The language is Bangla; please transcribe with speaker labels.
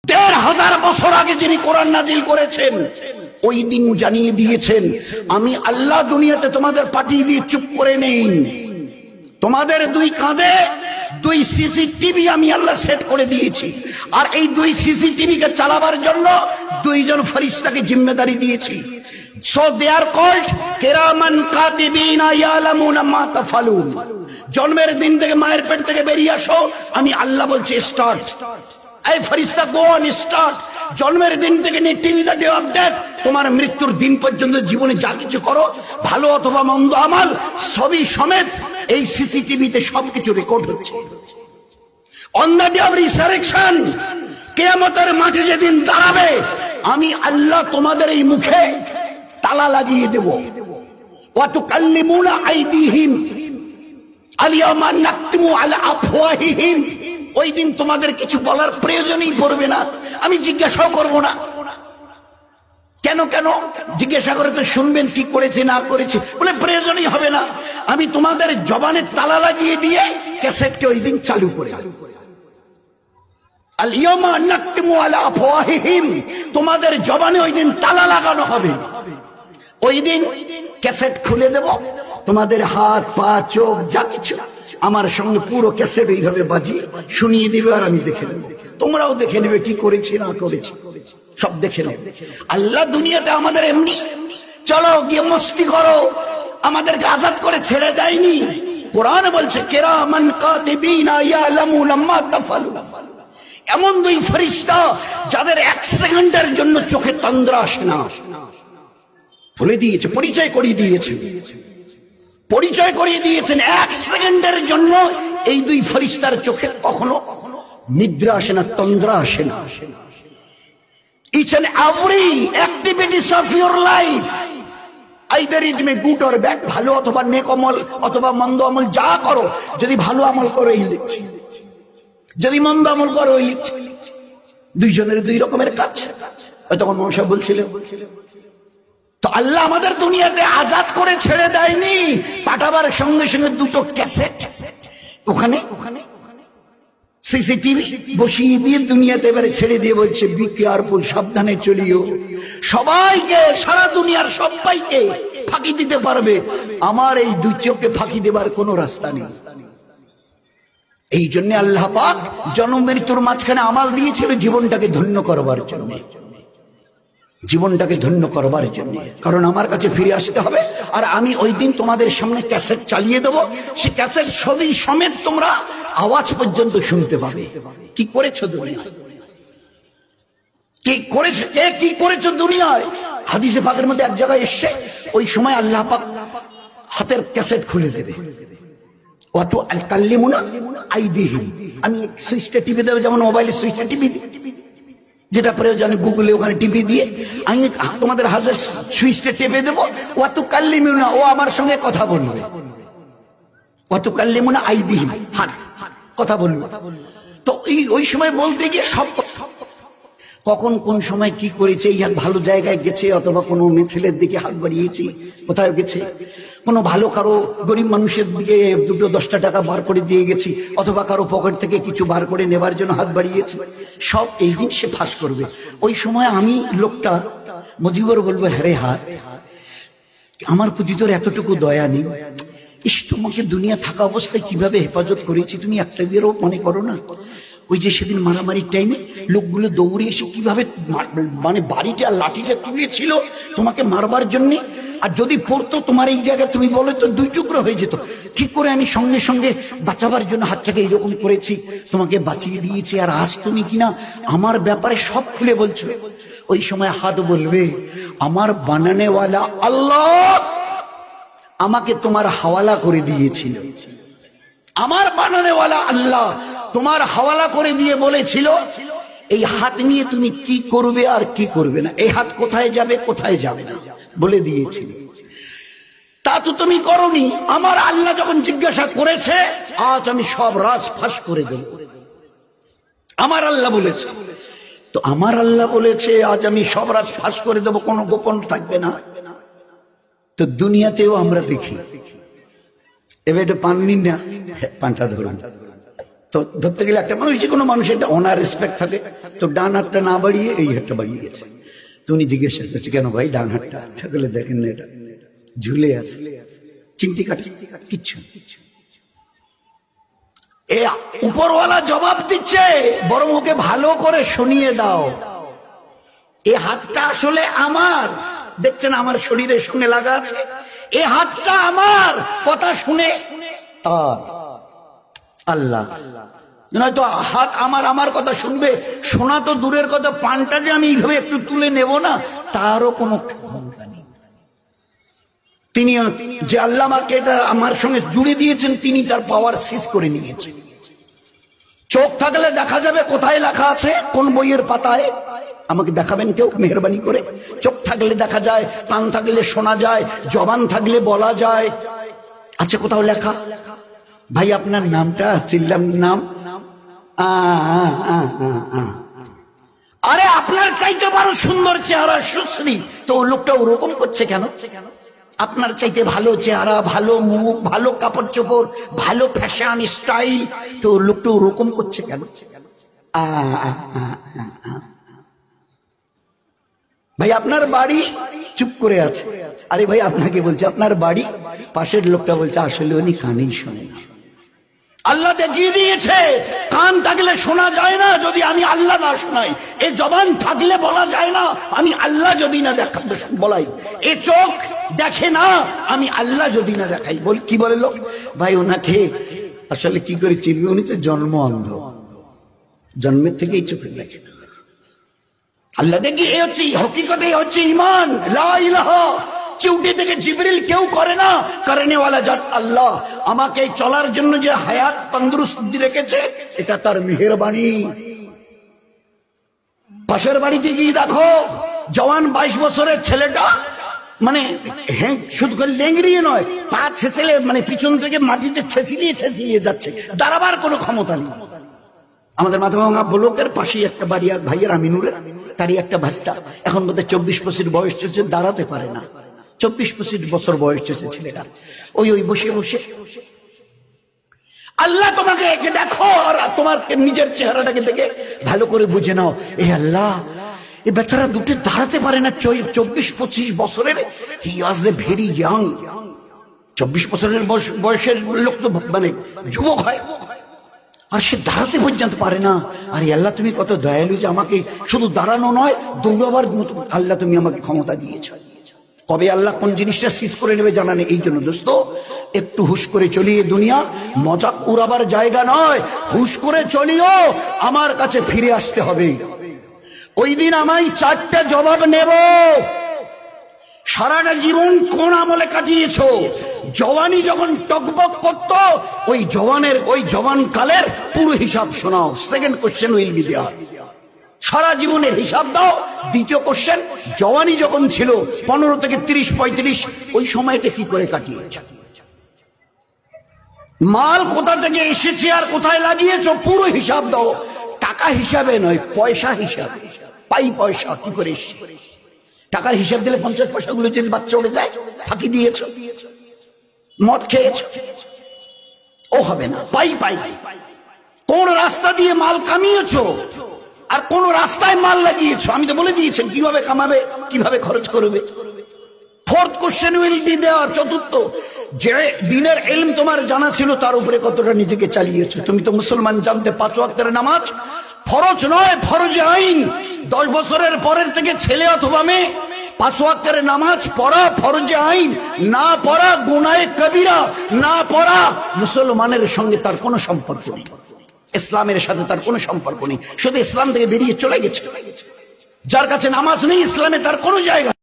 Speaker 1: ১,৫০০ বছর আগে যিনি কোরআন নাজিল করেছেন ওই দিন জানিয়ে দিয়েছেন, আমি আল্লাহ দুনিয়াতে তোমাদের পাঠিয়ে দিয়ে চুপ করে নেই। তোমাদের দুই কাঁধে দুই সিসিটিভি আমি আল্লাহ সেট করে দিয়েছি, আর এই দুই সিসিটিভি কে চালাবার জন্য দুইজন ফেরেশতাকে জিম্মেদারি দিয়েছি। সো দে আর কল্ড কিরামান কাতিবিনা ইয়ালামুনা মা তাফালুন। জন্মের দিন থেকে মায়ের পেট থেকে বেরিয়ে আসো, আমি আল্লাহ বলছি স্টার্ট। এই ফেরেশতা গো অন স্টার্ট। জন্মের দিন থেকে নিয়ে till the day of death, তোমার মৃত্যুর দিন পর্যন্ত জীবনে যা কিছু করো, ভালো অথবা মন্দ আমল, সবই সমেত এই সিসিটিভিতে সবকিছু রেকর্ড হচ্ছে। On the day of resurrection, কিয়ামতের মাঠে যেদিন দাঁড়াবে, আমি আল্লাহ তোমাদের এই মুখে তালা লাগিয়ে দেব। ওয়া তুকাল্লিমুনা আইদিহিম আল-ইয়াওমা নাকতিমু আলা আফওয়াহিহিম। ওই দিন তোমাদের কিছু বলার প্রয়োজনই পড়বে না, আমি জিজ্ঞাসাও করব না। কেন কেন জিজ্ঞাসা করে তো শুনবেন কি করেছে না করেছে, বলে প্রয়োজনই হবে না। আমি তোমাদের জবানে তালা লাগিয়ে দিয়ে ক্যাসেটকে ওই দিন চালু করে দেব। আল-ইয়াওমা নাকতিমু আলা আফওয়াহিহিম, তোমাদের জবানে ওই দিন তালা লাগানো হবে। ওই দিন ক্যাসেট খুলে দেব, তোমাদের হাত পা চোখ যা কিছু আমার সঙ্গে পুরো ক্যাসেট এইভাবে বাজিয়ে শুনিয়ে দিবে, আর আমি দেখে নেব। তোমরাও দেখে নেবে কি করেছি না করেছি, সব দেখে নেবে। আল্লাহ দুনিয়াতে আমাদের এমনি চলো গিয়ে মস্তি করো আমাদেরকে আজাদ করে ছেড়ে দেয়নি। কোরআন বলছে কিরামান কাতিবিনা ইয়ালামুনা মা তাফালুন। এমন দুই ফেরেশতা যাদের এক সেকেন্ডের জন্য চোখে তন্দ্রা আসে না, বলে দিয়েছে, পরিচয় করিয়ে দিয়েছে, পরিচয় করিয়ে দিয়েছেন। এক সেকেন্ডের জন্য এই দুই ফেরেশতার চোখে কখনো নিদ্রা আসে না, তন্দ্রা আসে না। Each and every activities of your life, either it may good or bad, ভালো অথবা নেক আমল অথবা মন্দ আমল, যা করো, যদি ভালো আমল করো এই লিখছি, যদি মন্দ আমল করো ওই লিখছি। দুইজনের দুই রকমের কাজ। তখন মহাশয় বলছিলেন, তো আল্লাহ আমাদের দুনিয়াতে আজাদ করে ছেড়ে দেয়নি, পাঠাবার সঙ্গে সঙ্গে দুটো ক্যাসেট ওখানে সিসিটিভি বসিয়ে দিয়ে দুনিয়াতে এবারে ছেড়ে দিয়ে বলছে বি কেয়ারফুল, সাবধানে চলিও। সবাইকে, সারা দুনিয়ার সবাইকে ফাঁকি দিতে পারবে, আমার এই দুই চোখকে ফাঁকি দেবার কোনো রাস্তা নেই। এই জন্য আল্লাহ পাক জন্ম মৃত্যুর মাঝখানে আমাল দিয়েছিল জীবনটাকে ধন্য করবার জন্য, জীবনটাকে ধন্য করবার জন্য। কারণ আমার কাছে ফিরে আসতে হবে, আর আমি ওই দিন তোমাদের সামনে ক্যাসেট চালিয়ে দেবো। সে ক্যাসেট সবই সমেত তোমরা আওয়াজ পর্যন্ত শুনতে পাবে। কি করেছো দুনিয়ায়, কি করেছো, কে কি করেছো দুনিয়ায়। হাদিসে পাকের মধ্যে এক জায়গায় এসছে, ওই সময় আল্লাহ পাক হাতের ক্যাসেট খুলে দেবে। অত আল কাল্লিমুনা আইদিহিম, আমি সুইচটা টিপে দেবো, যেমন মোবাইলের সুইচটা টিপে দিই, যেটা প্রয়োজনে গুগলে ওখানে টিপে দিয়ে আমি তোমাদের হাতের সুইচটা টেপে দেবো। ওয়া তুকাল্লিমুনা, ও আমার সঙ্গে কথা বলবে। ওয়া তুকাল্লিমুনা আইদিহিম, হাত কথা বলবে। তো ওই সময় বলতে গিয়ে সব কখন কোন সময় কি করেছে, এই হাত ভালো জায়গায় গেছে, অথবা কোনো মেয়ে ছেলের দিকে হাত বাড়িয়েছি, কোথায় গেছে, কোনো ভালো কারো গরিব মানুষের দিকে দুটো 10টা টাকা বার করে দিয়ে গেছি, অথবা কারো পকেট থেকে কিছু বার করে নেবার জন্য হাত বাড়িয়েছি, সব এই দিন সে ফাঁস করবে। ওই সময় আমি লোকটা মুজিবর বলবো, হ্যারে হাত, আমার প্রতি তোর এতটুকু দয়া নেই, ইস তোমাকে দুনিয়া থাকা অবস্থায় কিভাবে হেফাজত করেছি, তুমি একটা বেরো মনে করো না। ওই যে সেদিন মারামারির টাইমে লোকগুলো দৌড়ে এসে কিভাবে মানে বাড়িটা লাঠিটা তুলেছিল তোমাকে মারবার জন্য, আর যদি পড়তো তোমার এই জায়গায় তুমি বলো তো 2 টুকরো হয়ে যেত। ঠিক করে আমি সঙ্গে সঙ্গে বাঁচাবার জন্য হাতটাকে এইরকম করেছি, তোমাকে বাঁচিয়ে দিয়েছি, আর আজ তুমি কিনা আমার ব্যাপারে সব খুলে বলছো। ওই সময় হাত বলবে, আমার বানানেওয়ালা আল্লাহ আমাকে তোমার হাওয়ালা করে দিয়েছিল, আমার বানানেওয়ালা আল্লাহ তোমার হাওয়ালা করে দিয়ে বলেছিল এই হাত নিয়ে তুমি কি করবে আর কি করবে না, এই হাত কোথায় যাবে কোথায় যাবে না বলে দিয়েছিল। তা তো তুমি করনি। আমার আল্লাহ যখন জিজ্ঞাসা করেছে, আজ আমি সব রাজ ফাঁস করে দেব, আমার আল্লাহ বলেছে। তো আমার আল্লাহ বলেছে আজ আমি সব রাজ ফাঁস করে দেব, কোনো গোপন থাকবে না। তো দুনিয়াতেও আমরা দেখি, এবার এটা পাননি না, পান্তা ধরুন, তো ধরতে গেলে একটা মানুষ, যে কোনো মানুষের একটা অনার রেসপেক্ট থাকে, তো ডান হাতটা না বাড়িয়ে এই হাতটা বাড়িয়ে গেছে। তো উনি জিজ্ঞেস করছে, কেন ভাই ডান হাতটা? তাহলে দেখেন না, এটা ঝুলে আছে, চিমটি কাট কিচ্ছু। এ উপরওয়ালা জবাব দিচ্ছে, বরং ওকে ভালো করে শুনিয়ে দাও, এই হাতটা আসলে আমার, দেখছেন আমার শরীরের সঙ্গে লাগা আছে, এই হাতটা আমার, কথা শুনে তার আল্লাহ। নয়তো হাত আমার আমার কথা শুনবে, শোনা তো দূরের কথা, পানটা যে আমি এইভাবে একটু তুলে নেব না, তারও কোনো ক্ষমতা নেই। তিনি যে আল্লাহ আমাকে এটা আমার সঙ্গে জুড়ে দিয়েছেন, তিনি তার পাওয়ার সিজ করে নিয়েছেন। চোখ থাকলে দেখা যাবে কোথায় লেখা আছে, কোন বইয়ের পাতায়, আমাকে দেখাবেন কেউ মেহরবানি করে। চোখ থাকলে দেখা যায়, কান থাকলে শোনা যায়, জবান থাকলে বলা যায়। আচ্ছা, কোথাও লেখা? ভাই আপনার নামটা, চিল্লাম নাম, আরে আপনার চাইতে বড় সুন্দর চেহারা, সুশ্রী, তো লোকটা ওরকম করছে কেন? আপনার চাইতে ভালো চেহারা, ভালো মুখ, ভালো কাপড় চোপড়, ভালো ফ্যাশন স্টাইল, তো লোকটা ওরকম করছে কেন? ভাই আপনার বাড়ি, চুপ করে আছে। আরে ভাই আপনাকে বলছে আপনার বাড়ি, পাশের লোকটা বলছে আসলে উনি কানেই শোনে না। আল্লাহ দেখিয়ে দিয়েছে, কান থাকলে শোনা যায় না যদি আমি আল্লাহ না শোনাই, এ জবান থাকলে বলা যায় না আমি আল্লাহ যদি না বলাই, এ চোখ দেখে না আমি আল্লাহ যদি না দেখাই। কি বলে লোক? ভাই ওনাকে আসলে কি করে চিনবে? উনি তো জন্ম অন্ধ, জন্মের থেকেই চোখে দেখে না। আল্লাহ দেখি এ হচ্ছে হকিকতে, হচ্ছে ইমান, লা ইলাহা। চিউটি থেকে জিবরিল কেউ করে না, করেনেওয়ালা জাত আল্লাহ। আমাকে চলার জন্য যে হায়াত তন্দুরুস্তি রেখেছে, এটা তার মেহেরবানি। পাশের বাড়িতে গিয়ে দেখো, জওয়ান 22 বছরের ছেলেটা, মানে হ্যাঁ শুধু লেংড়িয়ে নয়, পা ছেঁচলে, মানে পিছন থেকে মাটিতে ছেঁচিলিয়ে যাচ্ছে, দাঁড়াবার কোনো ক্ষমতা নেই। আমাদের মাথাভাঙা ব্লকের পাশেই একটা বাড়ি, এক ভাইয়ের আমিনুরের, তারই একটা ভাস্তা, এখন বোধহয় 24-25 বয়স চলছে, দাঁড়াতে পারে না। 24-25 বছর বয়স চলছে ছেলেটা, ওই বসে বসে আল্লাহ তোমাকে একে দেখো, আর তোমার নিজের চেহারাটাকে দেখে ভালো করে বুঝে নাও, এ আল্লাহ, এ বেচারা দুটো দাঁড়াতে পারে না। 24-25 বছরের, হি ওয়াজ এ ভেরি ইয়াং। 24 বছরের বয়সের লোক তো মানে যুবক হয়, আর সে দাঁড়াতে পর্যন্ত পারে না। আরে আল্লাহ তুমি কত দয়ালু, যে আমাকে শুধু দাঁড়ানো নয়, দৌড়াবার মতো আল্লাহ তুমি আমাকে ক্ষমতা দিয়েছ। কবে আল্লাহ কোন জিনিসটা সিজ করে নেবে জানা নেই। এই জন্য দোস্ত, একটু হুশ করে চলিয়ে, দুনিয়া মজাক উড়াবার জায়গা নয়, হুশ করে চলিও, আমার কাছে ফিরে আসতে হবে। ওই দিন আমায় 4টা জবাব নেব। সারাটা জীবন কোন আমলে কাটিয়েছো? জওয়ানি যখন টকবক করত, ওই জওয়ান কালের পুরো হিসাব শোনাও। Second question will be there, সারা জীবনের হিসাব দাও। দ্বিতীয় কোশ্চেন, জওয়ানি যখন ছিল 15 থেকে 30-35, ওই সময়টা কি করে কাটিয়েছো? মাল কোথা থেকে এসেছে আর কোথায় লাগিয়েছো, পুরো হিসাব দাও। টাকা হিসাবে নয়, পয়সা হিসাবে, পাই পয়সা কি করে এসছে। টাকার হিসাব দিলে 50 পয়সাগুলো যদি বাদ চলে যায়, ফাঁকি দিয়েছো, মদ খেয়েছো, ও হবে না। পাই কোন রাস্তা দিয়ে মাল কামিয়েছো আর কোন রাস্তায় মাল লাগিয়েছো, আমি তো বলে দিয়েছেন কিভাবে কামাবে, কিভাবে খরচ করবে। Fourth question will be there. চতুর্থ, যে দিনের ইলম তোমার জানা ছিল, তার উপরে কতটা নিজেকে চালিয়েছো। তুমি তো মুসলমান, জানতে 5 ওয়াক্তের নামাজ ফরজ নয়, ফরজে আইন। 10 বছরের পরের থেকে ছেলে অথবা মেয়ে 5 ওয়াক্তের নামাজ পড়া ফরজে আইন, না পড়া গুনাহে কবিরা, না পড়া মুসলমানের সঙ্গে তার কোনো সম্পর্ক নেই, ইসলামের সাথে তার কোনো সম্পর্ক নেই, শুধু ইসলাম থেকে বেরিয়ে চলে গেছে। যার কাছে নামাজ নেই, ইসলামে তার কোনো জায়গা